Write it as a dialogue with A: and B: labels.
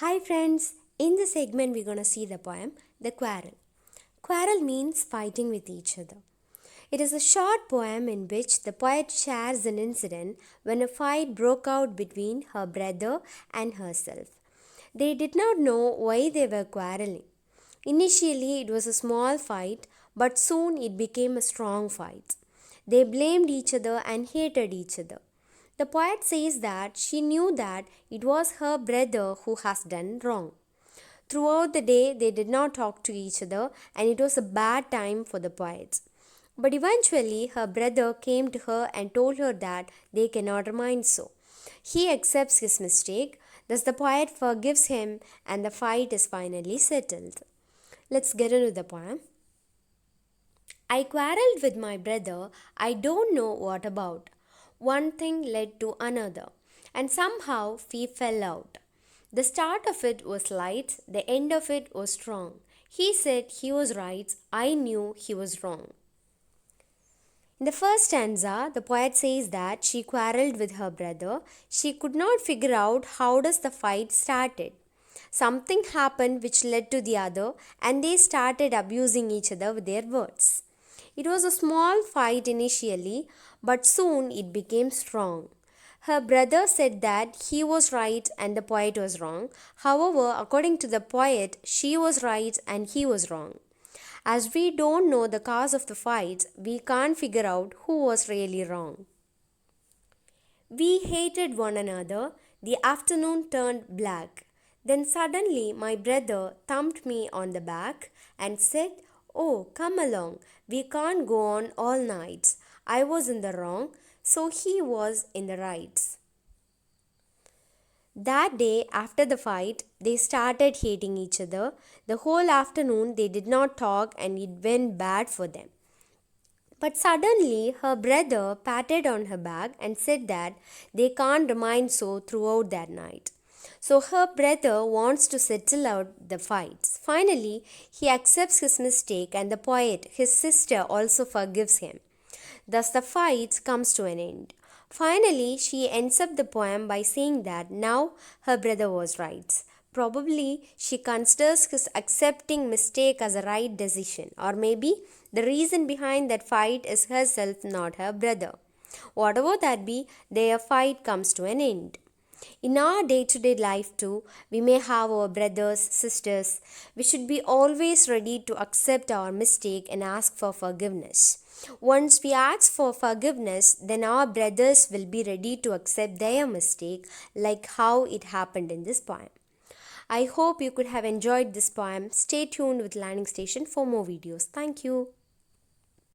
A: Hi friends, in this segment we're going to see the poem The Quarrel. Quarrel means fighting with each other. It is a short poem in which the poet shares an incident when a fight broke out between her brother and herself. They did not know why they were quarreling. Initially it was a small fight, but soon it became a strong fight. They blamed each other and hated each other. The poet says that she knew that it was her brother who has done wrong. Throughout the day, they did not talk to each other, and it was a bad time for the poet. But eventually, her brother came to her and told her that they cannot remain so. He accepts his mistake, thus, the poet forgives him, and the fight is finally settled. Let's get into the poem. I quarreled with my brother, I don't know what about. One thing led to another, and somehow we fell out. The start of it was light, the end of it was strong. He said he was right, I knew he was wrong. In the first stanza, the poet says that she quarreled with her brother. She could not figure out how does the fight started. Something happened which led to the other, and they started abusing each other with their words. It was a small fight initially, but soon it became strong. Her brother said that he was right and the poet was wrong. However, according to the poet, she was right and he was wrong. As we don't know the cause of the fight, we can't figure out who was really wrong. We hated one another. The afternoon turned black. Then suddenly my brother thumped me on the back and said, "Oh, come along. We can't go on all night." I was in the wrong, so he was in the right. That day, after the fight, they started hating each other. The whole afternoon they did not talk and it went bad for them. But suddenly her brother patted on her back and said that they can't remain so throughout that night. So her brother wants to settle out the fights. Finally, he accepts his mistake and the poet, his sister, also forgives him. Thus the fight comes to an end. Finally, she ends up the poem by saying that now her brother was right. Probably she considers his accepting mistake as a right decision, or maybe the reason behind that fight is herself, not her brother. Whatever that be, their fight comes to an end. In our day to day life, too, we may have our brothers, sisters. We should be always ready to accept our mistake and ask for forgiveness. Once we ask for forgiveness, then our brothers will be ready to accept their mistake, like how it happened in this poem. I hope you could have enjoyed this poem. Stay tuned with Learning Station for more videos. Thank you.